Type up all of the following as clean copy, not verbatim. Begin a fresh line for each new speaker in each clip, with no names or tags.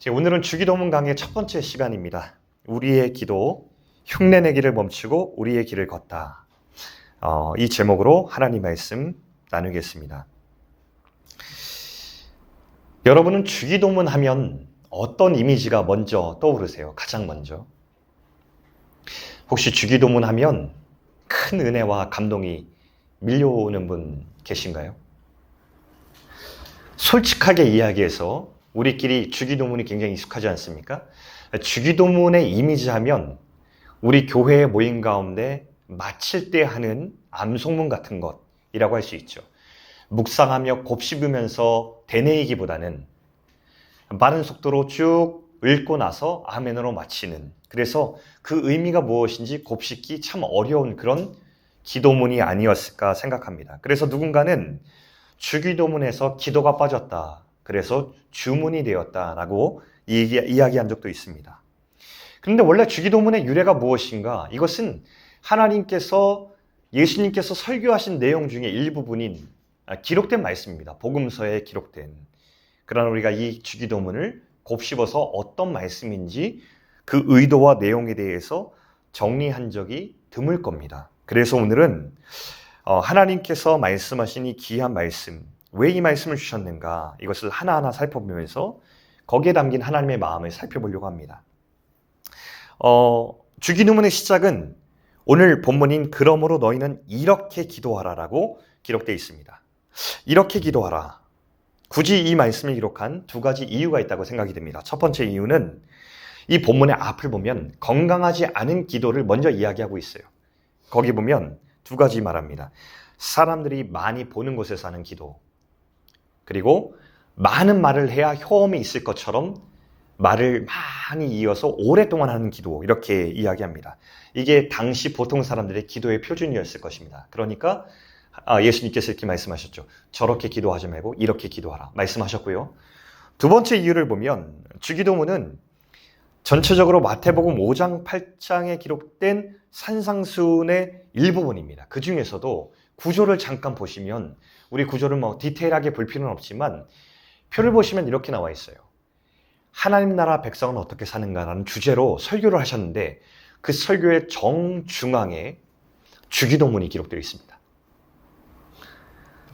오늘은 주기도문 강의 첫 번째 시간입니다. 우리의 기도, 흉내내기를 멈추고 우리의 길을 걷다. 이 제목으로 하나님 말씀 나누겠습니다. 여러분은 주기도문 하면 어떤 이미지가 먼저 떠오르세요? 가장 먼저. 혹시 주기도문 하면 큰 은혜와 감동이 밀려오는 분 계신가요? 솔직하게 이야기해서 우리끼리 주기도문이 굉장히 익숙하지 않습니까? 주기도문의 이미지 하면 우리 교회의 모임 가운데 마칠 때 하는 암송문 같은 것이라고 할 수 있죠. 묵상하며 곱씹으면서 되뇌이기보다는 빠른 속도로 쭉 읽고 나서 아멘으로 마치는, 그래서 그 의미가 무엇인지 곱씹기 참 어려운 그런 기도문이 아니었을까 생각합니다. 그래서 누군가는 주기도문에서 기도가 빠졌다, 그래서 주문이 되었다라고 이야기한 적도 있습니다. 그런데 원래 주기도문의 유래가 무엇인가? 이것은 하나님께서, 예수님께서 설교하신 내용 중에 일부분인 기록된 말씀입니다. 복음서에 기록된. 그러나 우리가 이 주기도문을 곱씹어서 어떤 말씀인지 그 의도와 내용에 대해서 정리한 적이 드물 겁니다. 그래서 오늘은 하나님께서 말씀하신 이 귀한 말씀, 왜 이 말씀을 주셨는가, 이것을 하나하나 살펴보면서 거기에 담긴 하나님의 마음을 살펴보려고 합니다. 주기도문의 시작은 오늘 본문인 그러므로 너희는 이렇게 기도하라라고 기록되어 있습니다. 이렇게 기도하라. 굳이 이 말씀을 기록한 두 가지 이유가 있다고 생각이 듭니다. 첫 번째 이유는 이 본문의 앞을 보면 건강하지 않은 기도를 먼저 이야기하고 있어요. 거기 보면 두 가지 말합니다. 사람들이 많이 보는 곳에서 하는 기도, 그리고 많은 말을 해야 효험이 있을 것처럼 말을 많이 이어서 오랫동안 하는 기도, 이렇게 이야기합니다. 이게 당시 보통 사람들의 기도의 표준이었을 것입니다. 그러니까 예수님께서 이렇게 말씀하셨죠. 저렇게 기도하지 말고 이렇게 기도하라 말씀하셨고요. 두 번째 이유를 보면 주기도문은 전체적으로 마태복음 5장 8장에 기록된 산상수훈의 일부분입니다. 그 중에서도 구조를 잠깐 보시면, 우리 구조를 디테일하게 볼 필요는 없지만 표를 보시면 이렇게 나와 있어요. 하나님 나라 백성은 어떻게 사는가라는 주제로 설교를 하셨는데 그 설교의 정중앙에 주기도문이 기록되어 있습니다.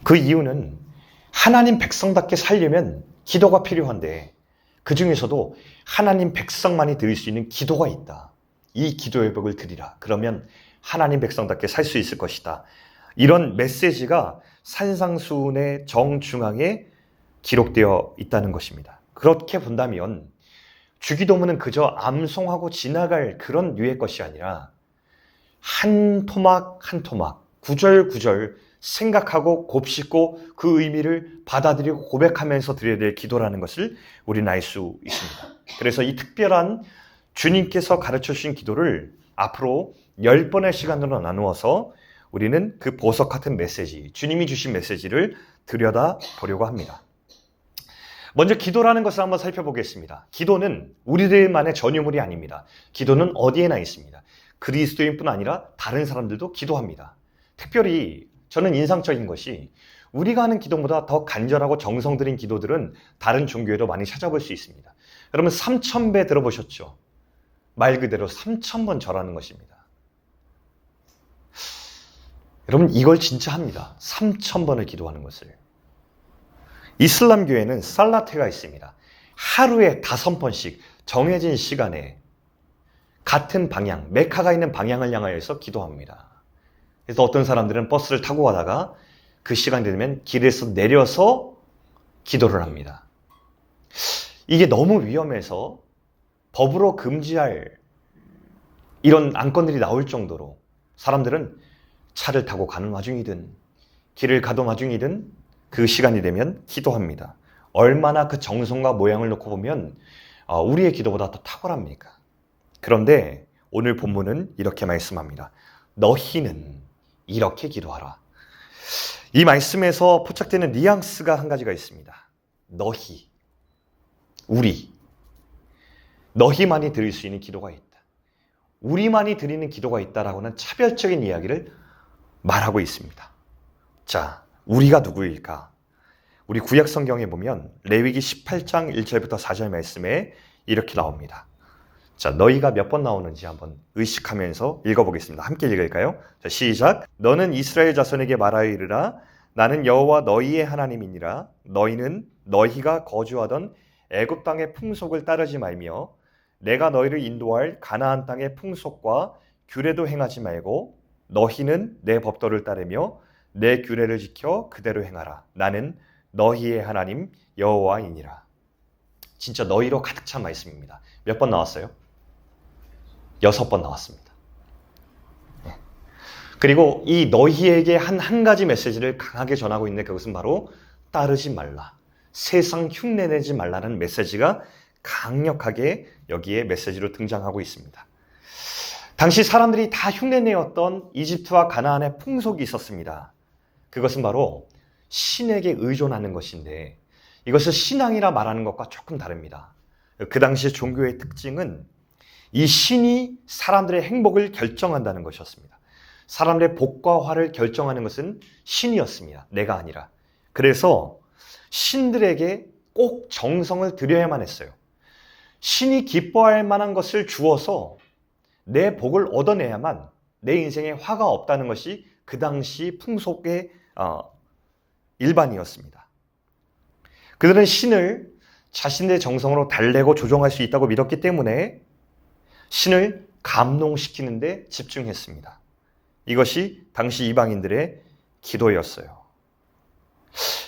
그 이유는 하나님 백성답게 살려면 기도가 필요한데 그 중에서도 하나님 백성만이 드릴 수 있는 기도가 있다. 이 기도의 벽을 드리라. 그러면 하나님 백성답게 살 수 있을 것이다. 이런 메시지가 산상수훈의 정중앙에 기록되어 있다는 것입니다. 그렇게 본다면 주기도문은 그저 암송하고 지나갈 그런 류의 것이 아니라 한 토막 한 토막, 구절 구절 생각하고 곱씹고 그 의미를 받아들이고 고백하면서 드려야 될 기도라는 것을 우리는 알 수 있습니다. 그래서 이 특별한 주님께서 가르쳐 주신 기도를 앞으로 10번의 시간으로 나누어서 우리는 그 보석 같은 메시지, 주님이 주신 메시지를 들여다 보려고 합니다. 먼저 기도라는 것을 한번 살펴보겠습니다. 기도는 우리들만의 전유물이 아닙니다. 기도는 어디에나 있습니다. 그리스도인뿐 아니라 다른 사람들도 기도합니다. 특별히 저는 인상적인 것이 우리가 하는 기도보다 더 간절하고 정성 들인 기도들은 다른 종교에도 많이 찾아볼 수 있습니다. 여러분 3000배 들어보셨죠? 말 그대로 3000번 절하는 것입니다. 여러분 이걸 진짜 합니다. 3000번을 기도하는 것을. 이슬람교에는 살라테가 있습니다. 하루에 5번씩 정해진 시간에 같은 방향, 메카가 있는 방향을 향하여서 기도합니다. 그래서 어떤 사람들은 버스를 타고 가다가 그 시간이 되면 길에서 내려서 기도를 합니다. 이게 너무 위험해서 법으로 금지할 이런 안건들이 나올 정도로 사람들은 차를 타고 가는 와중이든 길을 가던 와중이든 그 시간이 되면 기도합니다. 얼마나 그 정성과 모양을 놓고 보면 우리의 기도보다 더 탁월합니까? 그런데 오늘 본문은 이렇게 말씀합니다. 너희는 이렇게 기도하라. 이 말씀에서 포착되는 뉘앙스가 한 가지가 있습니다. 너희, 우리, 너희만이 드릴 수 있는 기도가 있다. 우리만이 드리는 기도가 있다라고는 차별적인 이야기를 말하고 있습니다. 자, 우리가 누구일까? 우리 구약 성경에 보면 레위기 18장 1절부터 4절 말씀에 이렇게 나옵니다. 자, 너희가 몇 번 나오는지 한번 의식하면서 읽어보겠습니다. 함께 읽을까요? 자, 시작. 너는 이스라엘 자손에게 말하여 이르라. 나는 여호와 너희의 하나님이니라. 너희는 너희가 거주하던 애굽 땅의 풍속을 따르지 말며 내가 너희를 인도할 가나안 땅의 풍속과 규례도 행하지 말고 너희는 내 법도를 따르며 내 규례를 지켜 그대로 행하라. 나는 너희의 하나님 여호와이니라. 진짜 너희로 가득 찬 말씀입니다. 몇 번 나왔어요? 6번 나왔습니다. 그리고 이 너희에게 한 가지 메시지를 강하게 전하고 있는데 그것은 바로 따르지 말라. 세상 흉내내지 말라는 메시지가 강력하게 여기에 메시지로 등장하고 있습니다. 당시 사람들이 다 흉내내었던 이집트와 가나안의 풍속이 있었습니다. 그것은 바로 신에게 의존하는 것인데 이것을 신앙이라 말하는 것과 조금 다릅니다. 그 당시 종교의 특징은 이 신이 사람들의 행복을 결정한다는 것이었습니다. 사람들의 복과 화를 결정하는 것은 신이었습니다. 내가 아니라. 그래서 신들에게 꼭 정성을 들여야만 했어요. 신이 기뻐할 만한 것을 주어서 내 복을 얻어내야만 내 인생에 화가 없다는 것이 그 당시 풍속의 일반이었습니다. 그들은 신을 자신의 정성으로 달래고 조종할 수 있다고 믿었기 때문에 신을 감동시키는 데 집중했습니다. 이것이 당시 이방인들의 기도였어요.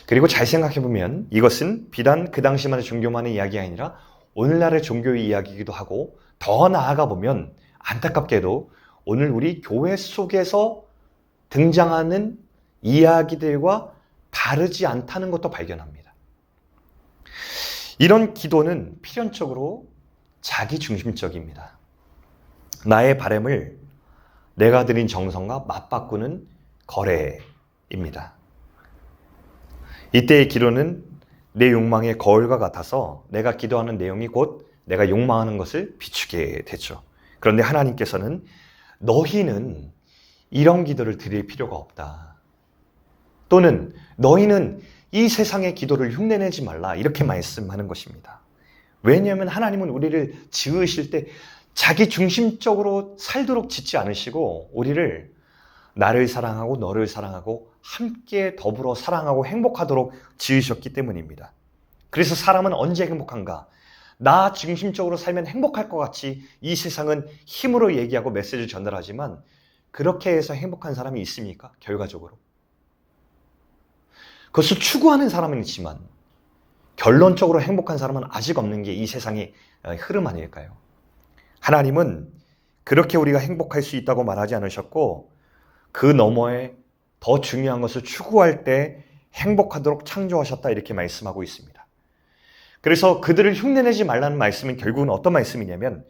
그리고 잘 생각해보면 이것은 비단 그 당시만의 종교만의 이야기가 아니라 오늘날의 종교의 이야기이기도 하고 더 나아가 보면 안타깝게도 오늘 우리 교회 속에서 등장하는 이야기들과 다르지 않다는 것도 발견합니다. 이런 기도는 필연적으로 자기중심적입니다. 나의 바람을 내가 드린 정성과 맞바꾸는 거래입니다. 이때의 기도는 내 욕망의 거울과 같아서 내가 기도하는 내용이 곧 내가 욕망하는 것을 비추게 되죠. 그런데 하나님께서는 너희는 이런 기도를 드릴 필요가 없다. 또는 너희는 이 세상의 기도를 흉내내지 말라. 이렇게 말씀하는 것입니다. 왜냐하면 하나님은 우리를 지으실 때 자기 중심적으로 살도록 짓지 않으시고 우리를 나를 사랑하고 너를 사랑하고 함께 더불어 사랑하고 행복하도록 지으셨기 때문입니다. 그래서 사람은 언제 행복한가? 나 중심적으로 살면 행복할 것 같이 이 세상은 힘으로 얘기하고 메시지를 전달하지만 그렇게 해서 행복한 사람이 있습니까? 결과적으로. 그것을 추구하는 사람은 있지만 결론적으로 행복한 사람은 아직 없는 게 이 세상의 흐름 아닐까요? 하나님은 그렇게 우리가 행복할 수 있다고 말하지 않으셨고 그 너머에 더 중요한 것을 추구할 때 행복하도록 창조하셨다 이렇게 말씀하고 있습니다. 그래서 그들을 흉내내지 말라는 말씀은 결국은 어떤 말씀이냐면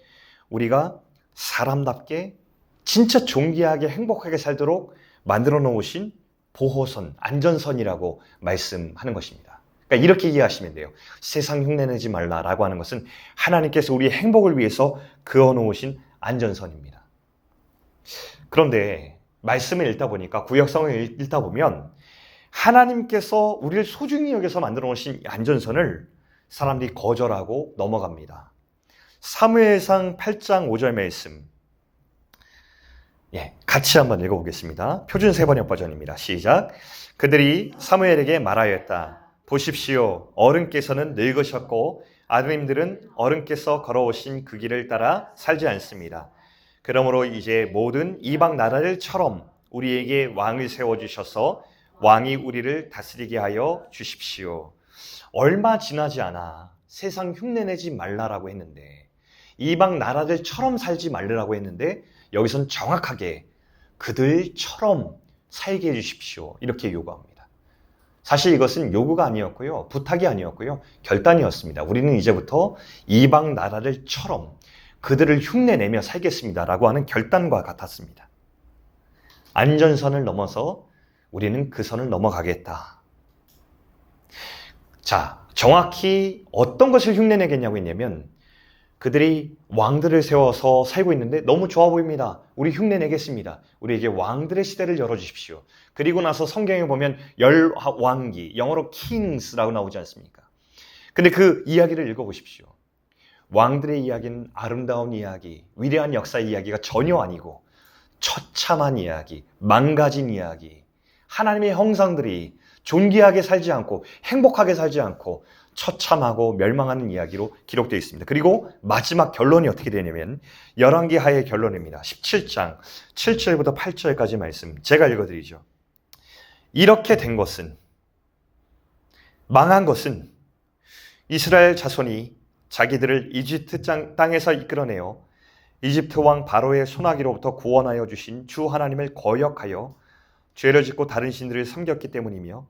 우리가 사람답게 진짜 존귀하게 행복하게 살도록 만들어 놓으신 보호선, 안전선이라고 말씀하는 것입니다. 그러니까 이렇게 이해하시면 돼요. 세상 흉내내지 말라라고 하는 것은 하나님께서 우리의 행복을 위해서 그어놓으신 안전선입니다. 그런데 말씀을 읽다 보니까 구약성을 읽다 보면 하나님께서 우리를 소중히 여겨서 만들어 놓으신 안전선을 사람들이 거절하고 넘어갑니다. 사무엘상 8장 5절 말씀 같이 한번 읽어보겠습니다. 표준 세번역 버전입니다. 시작. 그들이 사무엘에게 말하였다. 보십시오. 어른께서는 늙으셨고 아드님들은 어른께서 걸어오신 그 길을 따라 살지 않습니다. 그러므로 이제 모든 이방 나라들처럼 우리에게 왕을 세워주셔서 왕이 우리를 다스리게 하여 주십시오. 얼마 지나지 않아 세상 흉내내지 말라라고 했는데 이방 나라들처럼 살지 말라고 했는데 여기선 정확하게 그들처럼 살게 해주십시오. 이렇게 요구합니다. 사실 이것은 요구가 아니었고요. 부탁이 아니었고요. 결단이었습니다. 우리는 이제부터 이방 나라들처럼 그들을 흉내내며 살겠습니다. 라고 하는 결단과 같았습니다. 안전선을 넘어서 우리는 그 선을 넘어가겠다. 자, 정확히 어떤 것을 흉내내겠냐고 했냐면 그들이 왕들을 세워서 살고 있는데 너무 좋아 보입니다. 우리 흉내 내겠습니다. 우리에게 왕들의 시대를 열어주십시오. 그리고 나서 성경에 보면 열왕기, 영어로 kings라고 나오지 않습니까? 근데 그 이야기를 읽어보십시오. 왕들의 이야기는 아름다운 이야기, 위대한 역사 이야기가 전혀 아니고 처참한 이야기, 망가진 이야기, 하나님의 형상들이 존귀하게 살지 않고 행복하게 살지 않고 처참하고 멸망하는 이야기로 기록되어 있습니다. 그리고 마지막 결론이 어떻게 되냐면 열왕기 하의 결론입니다. 17장 7절부터 8절까지 말씀 제가 읽어드리죠. 이렇게 된 것은, 망한 것은 이스라엘 자손이 자기들을 이집트 땅에서 이끌어내어 이집트 왕 바로의 손아귀로부터 구원하여 주신 주 하나님을 거역하여 죄를 짓고 다른 신들을 섬겼기 때문이며,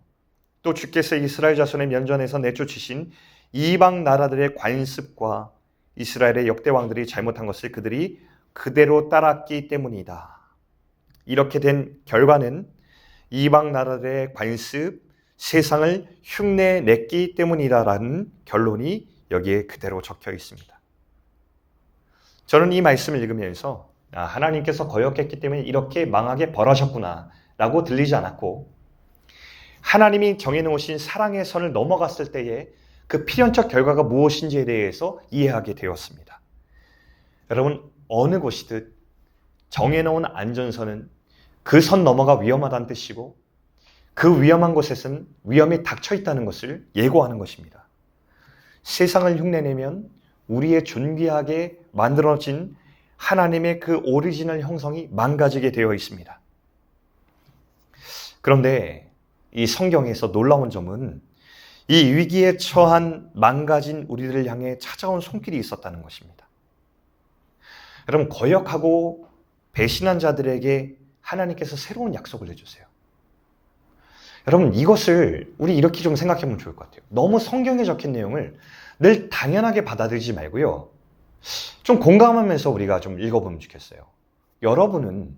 또 주께서 이스라엘 자손의 면전에서 내쫓으신 이방 나라들의 관습과 이스라엘의 역대 왕들이 잘못한 것을 그들이 그대로 따랐기 때문이다. 이렇게 된 결과는 이방 나라들의 관습, 세상을 흉내냈기 때문이다라는 결론이 여기에 그대로 적혀 있습니다. 저는 이 말씀을 읽으면서 하나님께서 거역했기 때문에 이렇게 망하게 벌하셨구나 라고 들리지 않았고, 하나님이 정해놓으신 사랑의 선을 넘어갔을 때에 그 필연적 결과가 무엇인지에 대해서 이해하게 되었습니다. 여러분, 어느 곳이든 정해놓은 안전선은 그 선 넘어가 위험하다는 뜻이고, 그 위험한 곳에서는 위험이 닥쳐 있다는 것을 예고하는 것입니다. 세상을 흉내내면 우리의 존귀하게 만들어진 하나님의 그 오리지널 형성이 망가지게 되어 있습니다. 그런데 이 성경에서 놀라운 점은 이 위기에 처한 망가진 우리들을 향해 찾아온 손길이 있었다는 것입니다. 여러분, 거역하고 배신한 자들에게 하나님께서 새로운 약속을 해주세요. 여러분, 이것을 우리 이렇게 좀 생각해 보면 좋을 것 같아요. 너무 성경에 적힌 내용을 늘 당연하게 받아들이지 말고요, 좀 공감하면서 우리가 좀 읽어보면 좋겠어요. 여러분은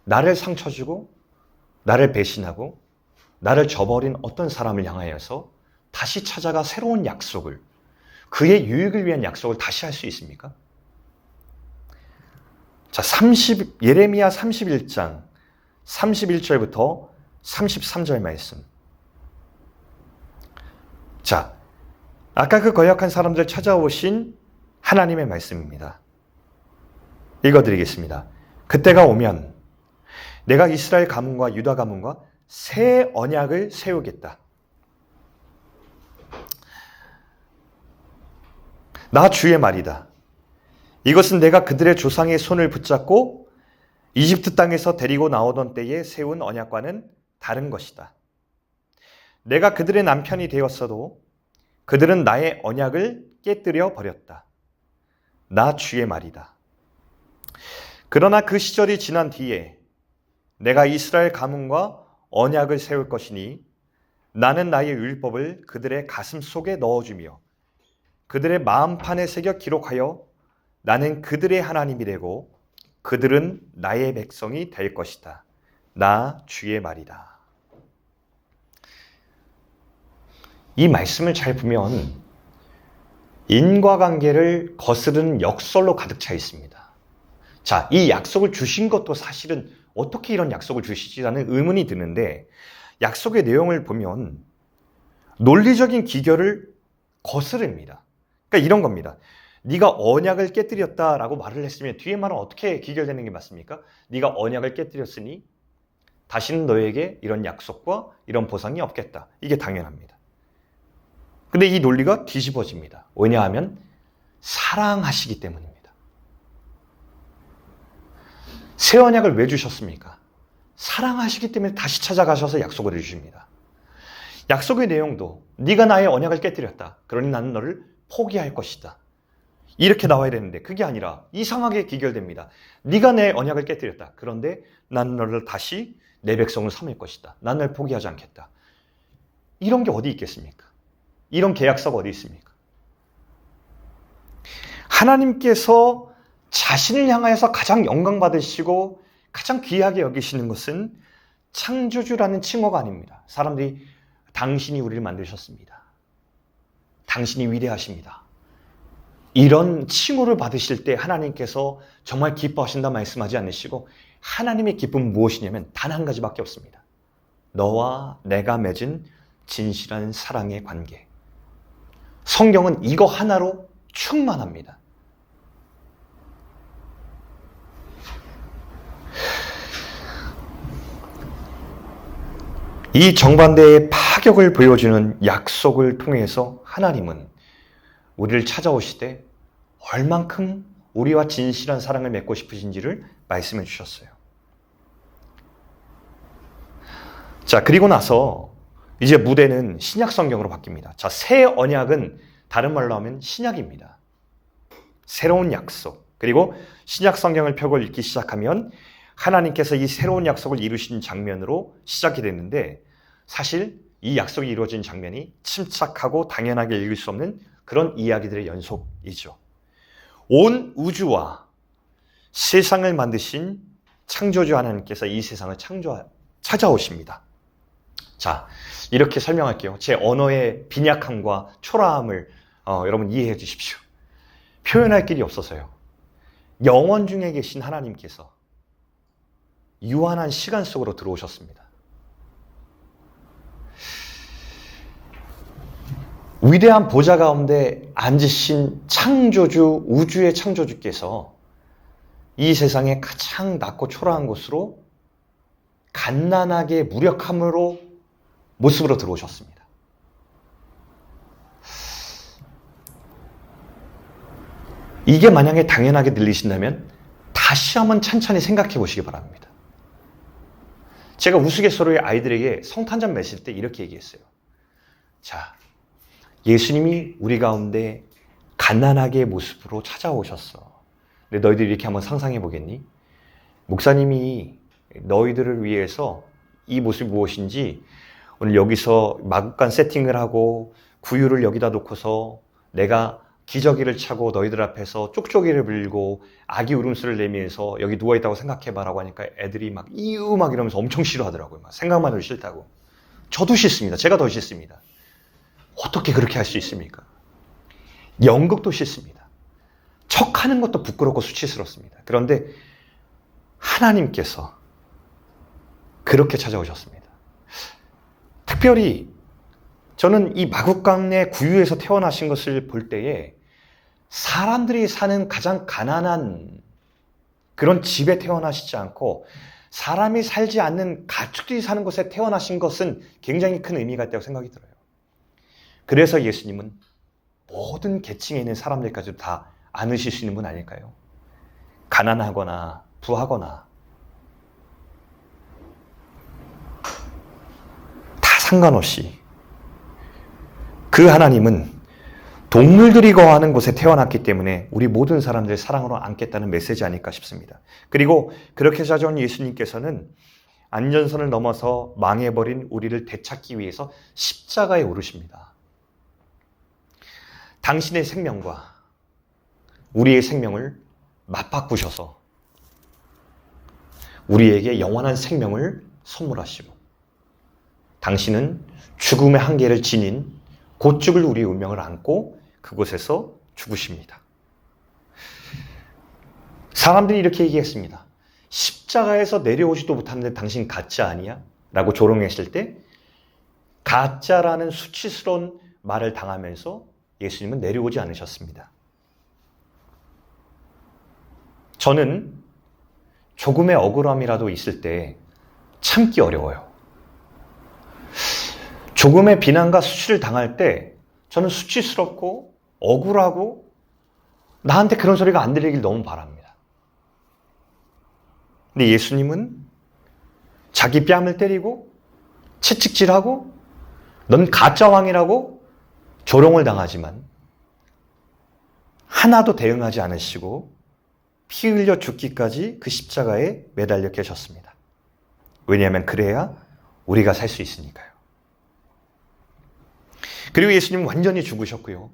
나를 상처 주고 나를 배신하고 나를 저버린 어떤 사람을 향하여서 다시 찾아가 새로운 약속을, 그의 유익을 위한 약속을 다시 할 수 있습니까? 자, 예레미야 31장 31절부터 33절 말씀. 자, 아까 그 거역한 사람들 찾아오신 하나님의 말씀입니다. 읽어드리겠습니다. 그때가 오면 내가 이스라엘 가문과 유다 가문과 새 언약을 세우겠다. 나 주의 말이다. 이것은 내가 그들의 조상의 손을 붙잡고 이집트 땅에서 데리고 나오던 때에 세운 언약과는 다른 것이다. 내가 그들의 남편이 되었어도 그들은 나의 언약을 깨뜨려 버렸다. 나 주의 말이다. 그러나 그 시절이 지난 뒤에 내가 이스라엘 가문과 언약을 세울 것이니 나는 나의 율법을 그들의 가슴 속에 넣어주며 그들의 마음판에 새겨 기록하여 나는 그들의 하나님이 되고 그들은 나의 백성이 될 것이다. 나 주의 말이다. 이 말씀을 잘 보면 인과관계를 거스르는 역설로 가득 차 있습니다. 자, 이 약속을 주신 것도 사실은 어떻게 이런 약속을 주시지라는 의문이 드는데, 약속의 내용을 보면 논리적인 기결을 거스릅니다. 그러니까 이런 겁니다. 네가 언약을 깨뜨렸다라고 말을 했으면 뒤에 말은 어떻게 기결되는 게 맞습니까? 네가 언약을 깨뜨렸으니 다시는 너에게 이런 약속과 이런 보상이 없겠다. 이게 당연합니다. 근데 이 논리가 뒤집어집니다. 왜냐하면 사랑하시기 때문입니다. 새 언약을 왜 주셨습니까? 사랑하시기 때문에 다시 찾아가셔서 약속을 해주십니다. 약속의 내용도 네가 나의 언약을 깨뜨렸다. 그러니 나는 너를 포기할 것이다. 이렇게 나와야 되는데 그게 아니라 이상하게 기결됩니다. 네가 내 언약을 깨뜨렸다. 그런데 나는 너를 다시 내 백성을 삼을 것이다. 나는 널 포기하지 않겠다. 이런 게 어디 있겠습니까? 이런 계약서가 어디 있습니까? 하나님께서 자신을 향하여서 가장 영광받으시고 가장 귀하게 여기시는 것은 창조주라는 칭호가 아닙니다. 사람들이 당신이 우리를 만드셨습니다. 당신이 위대하십니다. 이런 칭호를 받으실 때 하나님께서 정말 기뻐하신다 말씀하지 않으시고 하나님의 기쁨은 무엇이냐면 단 한 가지밖에 없습니다. 너와 내가 맺은 진실한 사랑의 관계. 성경은 이거 하나로 충만합니다. 이 정반대의 파격을 보여주는 약속을 통해서 하나님은 우리를 찾아오시되 얼만큼 우리와 진실한 사랑을 맺고 싶으신지를 말씀해 주셨어요. 자, 그리고 나서 이제 무대는 신약 성경으로 바뀝니다. 자, 새 언약은 다른 말로 하면 신약입니다. 새로운 약속. 그리고 신약 성경을 펴고 읽기 시작하면 하나님께서 이 새로운 약속을 이루신 장면으로 시작이 됐는데 사실 이 약속이 이루어진 장면이 침착하고 당연하게 읽을 수 없는 그런 이야기들의 연속이죠. 온 우주와 세상을 만드신 창조주 하나님께서 이 세상을 찾아오십니다. 자, 이렇게 설명할게요. 제 언어의 빈약함과 초라함을 여러분 이해해 주십시오. 표현할 길이 없어서요. 영원 중에 계신 하나님께서 유한한 시간 속으로 들어오셨습니다. 위대한 보좌 가운데 앉으신 창조주, 우주의 창조주께서 이 세상에 가장 낮고 초라한 곳으로 갓난하게 무력함으로 모습으로 들어오셨습니다. 이게 만약에 당연하게 들리신다면 다시 한번 찬찬히 생각해 보시기 바랍니다. 제가 우스갯소리의 아이들에게 성탄절 맺을 때 이렇게 얘기했어요. 자, 예수님이 우리 가운데 갓난하게 모습으로 찾아오셨어. 근데 너희들이 이렇게 한번 상상해 보겠니? 목사님이 너희들을 위해서 이 모습이 무엇인지 오늘 여기서 마구간 세팅을 하고 구유를 여기다 놓고서 내가 기저귀를 차고 너희들 앞에서 쪽쪽이를 불고 아기 울음소리를 내면서 여기 누워있다고 생각해봐라고 하니까 애들이 막 이유 막 이러면서 엄청 싫어하더라고요. 막 생각만 해도 싫다고. 저도 싫습니다. 제가 더 싫습니다. 어떻게 그렇게 할 수 있습니까? 연극도 싫습니다. 척하는 것도 부끄럽고 수치스럽습니다. 그런데 하나님께서 그렇게 찾아오셨습니다. 특별히 저는 이 마국간의 구유에서 태어나신 것을 볼 때에 사람들이 사는 가장 가난한 그런 집에 태어나시지 않고 사람이 살지 않는 가축들이 사는 곳에 태어나신 것은 굉장히 큰 의미가 있다고 생각이 들어요. 그래서 예수님은 모든 계층에 있는 사람들까지도 다 안으실 수 있는 분 아닐까요? 가난하거나 부하거나 다 상관없이 그 하나님은 동물들이 거하는 곳에 태어났기 때문에 우리 모든 사람들을 사랑으로 안겠다는 메시지 아닐까 싶습니다. 그리고 그렇게 찾아온 예수님께서는 안전선을 넘어서 망해버린 우리를 되찾기 위해서 십자가에 오르십니다. 당신의 생명과 우리의 생명을 맞바꾸셔서 우리에게 영원한 생명을 선물하시고 당신은 죽음의 한계를 지닌 곧 죽을 우리의 운명을 안고 그곳에서 죽으십니다. 사람들이 이렇게 얘기했습니다. 십자가에서 내려오지도 못하는데 당신 가짜 아니야? 라고 조롱했을 때 가짜라는 수치스러운 말을 당하면서 예수님은 내려오지 않으셨습니다. 저는 조금의 억울함이라도 있을 때 참기 어려워요. 조금의 비난과 수치를 당할 때 저는 수치스럽고 억울하고 나한테 그런 소리가 안 들리길 너무 바랍니다. 근데 예수님은 자기 뺨을 때리고 채찍질하고 넌 가짜 왕이라고 조롱을 당하지만 하나도 대응하지 않으시고 피 흘려 죽기까지 그 십자가에 매달려 계셨습니다. 왜냐하면 그래야 우리가 살 수 있으니까요. 그리고 예수님은 완전히 죽으셨고요.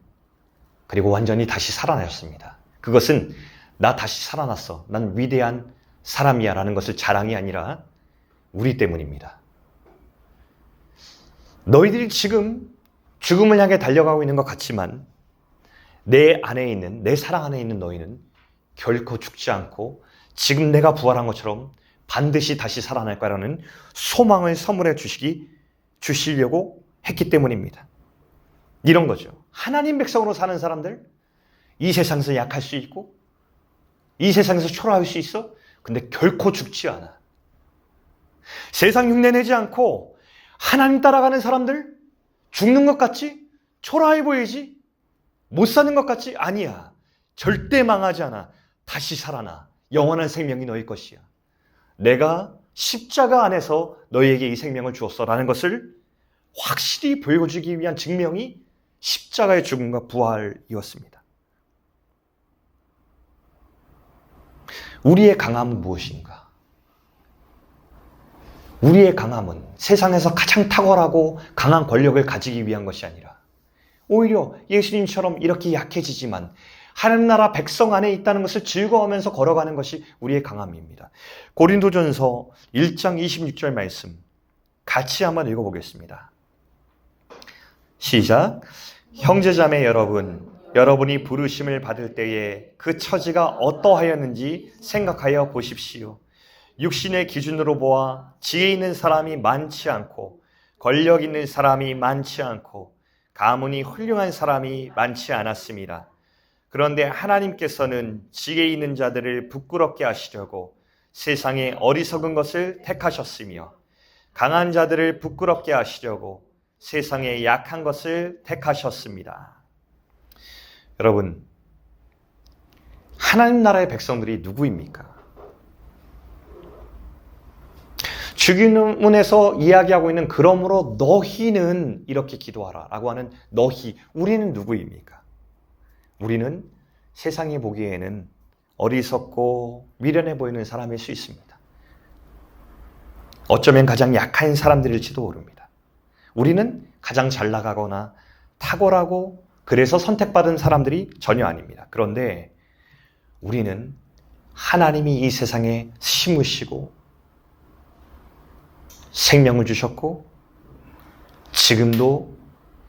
그리고 완전히 다시 살아나셨습니다. 그것은 나 다시 살아났어. 난 위대한 사람이야 라는 것을 자랑이 아니라 우리 때문입니다. 너희들이 지금 죽음을 향해 달려가고 있는 것 같지만 내 안에 있는, 내 사랑 안에 있는 너희는 결코 죽지 않고 지금 내가 부활한 것처럼 반드시 다시 살아날 거라는 소망을 선물해 주시려고 했기 때문입니다. 이런 거죠. 하나님 백성으로 사는 사람들, 이 세상에서 약할 수 있고 이 세상에서 초라할 수 있어. 근데 결코 죽지 않아. 세상 흉내내지 않고 하나님 따라가는 사람들, 죽는 것 같지? 초라해 보이지? 못 사는 것 같지? 아니야. 절대 망하지 않아. 다시 살아나. 영원한 생명이 너희 것이야. 내가 십자가 안에서 너희에게 이 생명을 주었어라는 것을 확실히 보여주기 위한 증명이 십자가의 죽음과 부활이었습니다. 우리의 강함은 무엇인가? 우리의 강함은 세상에서 가장 탁월하고 강한 권력을 가지기 위한 것이 아니라 오히려 예수님처럼 이렇게 약해지지만 하나님 나라 백성 안에 있다는 것을 즐거워하면서 걸어가는 것이 우리의 강함입니다. 고린도전서 1장 26절 말씀 같이 한번 읽어보겠습니다. 시작. 형제자매 여러분, 여러분이 부르심을 받을 때에 그 처지가 어떠하였는지 생각하여 보십시오. 육신의 기준으로 보아 지혜 있는 사람이 많지 않고 권력 있는 사람이 많지 않고 가문이 훌륭한 사람이 많지 않았습니다. 그런데 하나님께서는 지혜 있는 자들을 부끄럽게 하시려고 세상에 어리석은 것을 택하셨으며 강한 자들을 부끄럽게 하시려고 세상에 약한 것을 택하셨습니다. 여러분, 하나님 나라의 백성들이 누구입니까? 주기문에서 이야기하고 있는 그러므로 너희는 이렇게 기도하라 라고 하는 너희, 우리는 누구입니까? 우리는 세상이 보기에는 어리석고 미련해 보이는 사람일 수 있습니다. 어쩌면 가장 약한 사람들일지도 모릅니다. 우리는 가장 잘 나가거나 탁월하고 그래서 선택받은 사람들이 전혀 아닙니다. 그런데 우리는 하나님이 이 세상에 심으시고 생명을 주셨고 지금도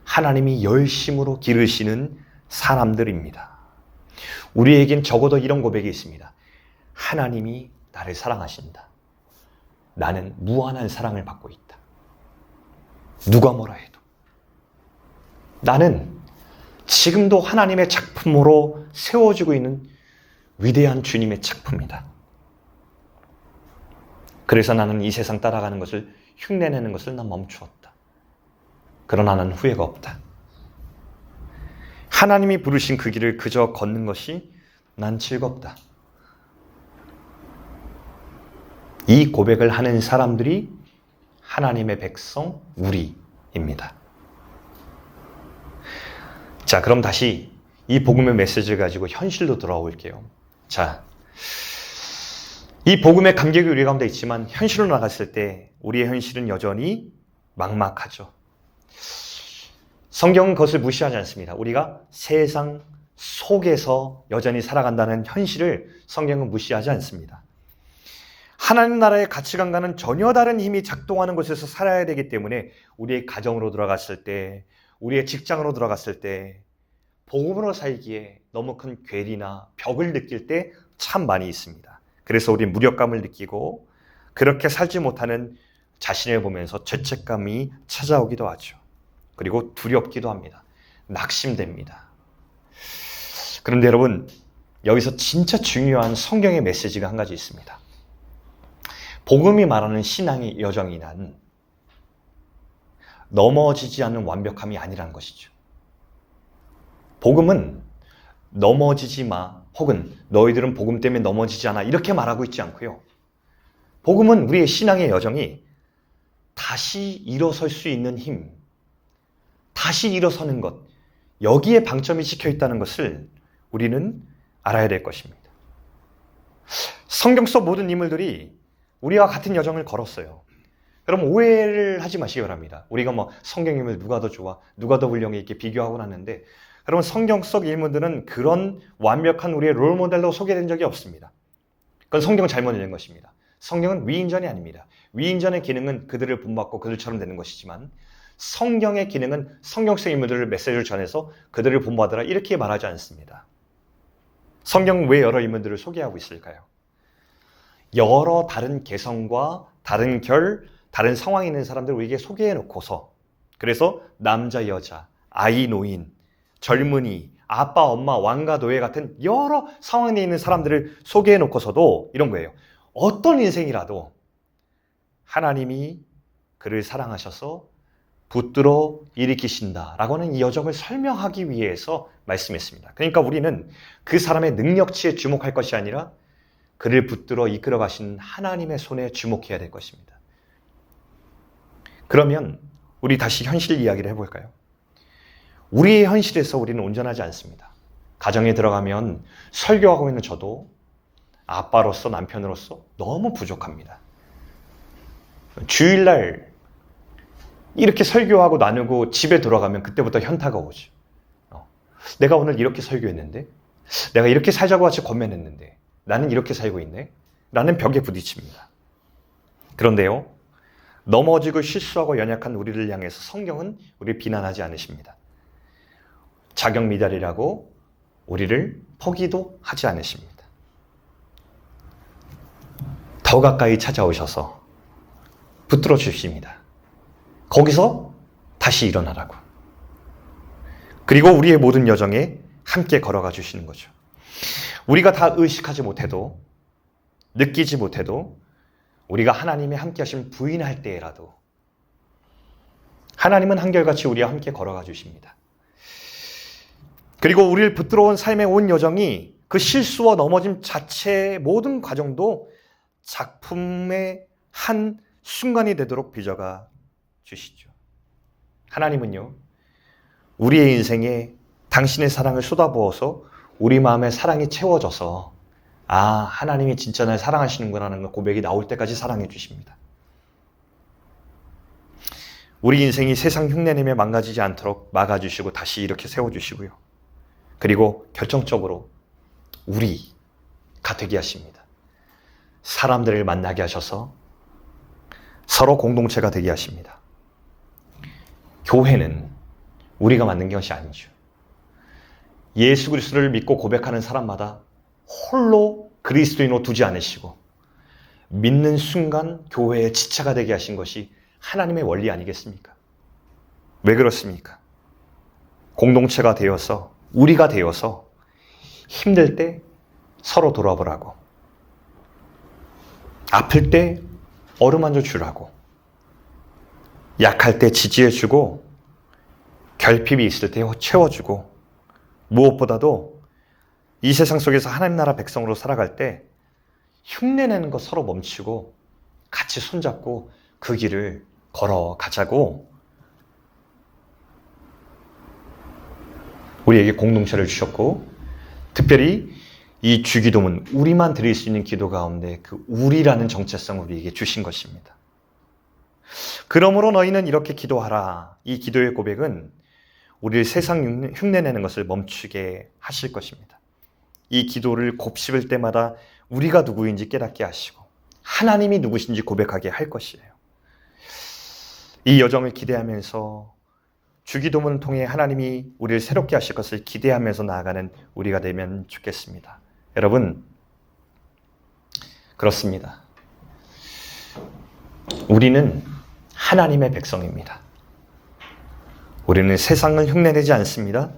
하나님이 열심으로 기르시는 사람들입니다. 우리에겐 적어도 이런 고백이 있습니다. 하나님이 나를 사랑하신다. 나는 무한한 사랑을 받고 있다. 누가 뭐라 해도. 나는 지금도 하나님의 작품으로 세워지고 있는 위대한 주님의 작품이다. 그래서 나는 이 세상 따라가는 것을 흉내내는 것을 난 멈추었다. 그러나 나는 후회가 없다. 하나님이 부르신 그 길을 그저 걷는 것이 난 즐겁다. 이 고백을 하는 사람들이 하나님의 백성 우리입니다. 자, 그럼 다시 이 복음의 메시지를 가지고 현실로 돌아올게요. 자, 이 복음의 감격이 우리 가운데 있지만 현실로 나갔을 때 우리의 현실은 여전히 막막하죠. 성경은 그것을 무시하지 않습니다. 우리가 세상 속에서 여전히 살아간다는 현실을 성경은 무시하지 않습니다. 하나님 나라의 가치관과는 전혀 다른 힘이 작동하는 곳에서 살아야 되기 때문에 우리의 가정으로 들어갔을 때, 우리의 직장으로 들어갔을 때 복음으로 살기에 너무 큰 괴리나 벽을 느낄 때 참 많이 있습니다. 그래서 우리 무력감을 느끼고 그렇게 살지 못하는 자신을 보면서 죄책감이 찾아오기도 하죠. 그리고 두렵기도 합니다. 낙심됩니다. 그런데 여러분, 여기서 진짜 중요한 성경의 메시지가 한 가지 있습니다. 복음이 말하는 신앙의 여정이란 넘어지지 않는 완벽함이 아니라는 것이죠. 복음은 넘어지지 마, 혹은 너희들은 복음 때문에 넘어지지 않아 이렇게 말하고 있지 않고요. 복음은 우리의 신앙의 여정이 다시 일어설 수 있는 힘, 다시 일어서는 것, 여기에 방점이 찍혀 있다는 것을 우리는 알아야 될 것입니다. 성경 속 모든 인물들이 우리와 같은 여정을 걸었어요. 그럼 오해를 하지 마시기 바랍니다. 우리가 뭐 성경 인물 누가 더 좋아, 누가 더 훌륭해 이렇게 비교하곤 하는데, 여러분 성경 속 인물들은 그런 완벽한 우리의 롤모델로 소개된 적이 없습니다. 그건 성경을 잘못 읽은 것입니다. 성경은 위인전이 아닙니다. 위인전의 기능은 그들을 본받고 그들처럼 되는 것이지만 성경의 기능은 성경 속 인물들을 메시지를 전해서 그들을 본받으라 이렇게 말하지 않습니다. 성경은 왜 여러 인물들을 소개하고 있을까요? 여러 다른 개성과 다른 결, 다른 상황에 있는 사람들을 우리에게 소개해 놓고서 그래서 남자, 여자, 아이, 노인, 젊은이, 아빠, 엄마, 왕과 노예 같은 여러 상황에 있는 사람들을 소개해 놓고서도 이런 거예요. 어떤 인생이라도 하나님이 그를 사랑하셔서 붙들어 일으키신다라고 하는 이 여정을 설명하기 위해서 말씀했습니다. 그러니까 우리는 그 사람의 능력치에 주목할 것이 아니라 그를 붙들어 이끌어 가신 하나님의 손에 주목해야 될 것입니다. 그러면 우리 다시 현실 이야기를 해볼까요? 우리의 현실에서 우리는 온전하지 않습니다. 가정에 들어가면 설교하고 있는 저도 아빠로서 남편으로서 너무 부족합니다. 주일날 이렇게 설교하고 나누고 집에 돌아가면 그때부터 현타가 오죠. 내가 오늘 이렇게 설교했는데, 내가 이렇게 살자고 같이 권면했는데, 나는 이렇게 살고 있네? 라는 벽에 부딪힙니다. 그런데요, 넘어지고 실수하고 연약한 우리를 향해서 성경은 우리를 비난하지 않으십니다. 자격미달이라고 우리를 포기도 하지 않으십니다. 더 가까이 찾아오셔서 붙들어 주십니다. 거기서 다시 일어나라고. 그리고 우리의 모든 여정에 함께 걸어가 주시는 거죠. 우리가 다 의식하지 못해도, 느끼지 못해도 우리가 하나님이 함께 하시면 부인할 때라도 하나님은 한결같이 우리와 함께 걸어가 주십니다. 그리고 우리를 붙들어온 삶의 온 여정이 그 실수와 넘어짐 자체의 모든 과정도 작품의 한 순간이 되도록 빚어가 주시죠. 하나님은요, 우리의 인생에 당신의 사랑을 쏟아부어서 우리 마음에 사랑이 채워져서 하나님이 진짜 날 사랑하시는구나라는 고백이 나올 때까지 사랑해 주십니다. 우리 인생이 세상 흉내내며 망가지지 않도록 막아주시고 다시 이렇게 세워주시고요. 그리고 결정적으로 우리가 되게 하십니다. 사람들을 만나게 하셔서 서로 공동체가 되게 하십니다. 교회는 우리가 만든 것이 아니죠. 예수 그리스도를 믿고 고백하는 사람마다 홀로 그리스도인으로 두지 않으시고 믿는 순간 교회의 지체가 되게 하신 것이 하나님의 원리 아니겠습니까? 왜 그렇습니까? 공동체가 되어서, 우리가 되어서 힘들 때 서로 돌아보라고, 아플 때 어루만져 주라고, 약할 때 지지해주고, 결핍이 있을 때 채워주고, 무엇보다도 이 세상 속에서 하나님 나라 백성으로 살아갈 때 흉내내는 거 서로 멈추고 같이 손잡고 그 길을 걸어가자고 우리에게 공동체를 주셨고, 특별히 이 주기도문, 우리만 드릴 수 있는 기도 가운데 그 우리라는 정체성을 우리에게 주신 것입니다. 그러므로 너희는 이렇게 기도하라. 이 기도의 고백은 우리를 세상 흉내내는 것을 멈추게 하실 것입니다. 이 기도를 곱씹을 때마다 우리가 누구인지 깨닫게 하시고 하나님이 누구신지 고백하게 할 것이에요. 이 여정을 기대하면서 주기도문을 통해 하나님이 우리를 새롭게 하실 것을 기대하면서 나아가는 우리가 되면 좋겠습니다. 여러분, 그렇습니다. 우리는 하나님의 백성입니다. 우리는 세상을 흉내내지 않습니다.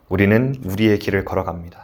우리는 우리의 길을 걸어갑니다.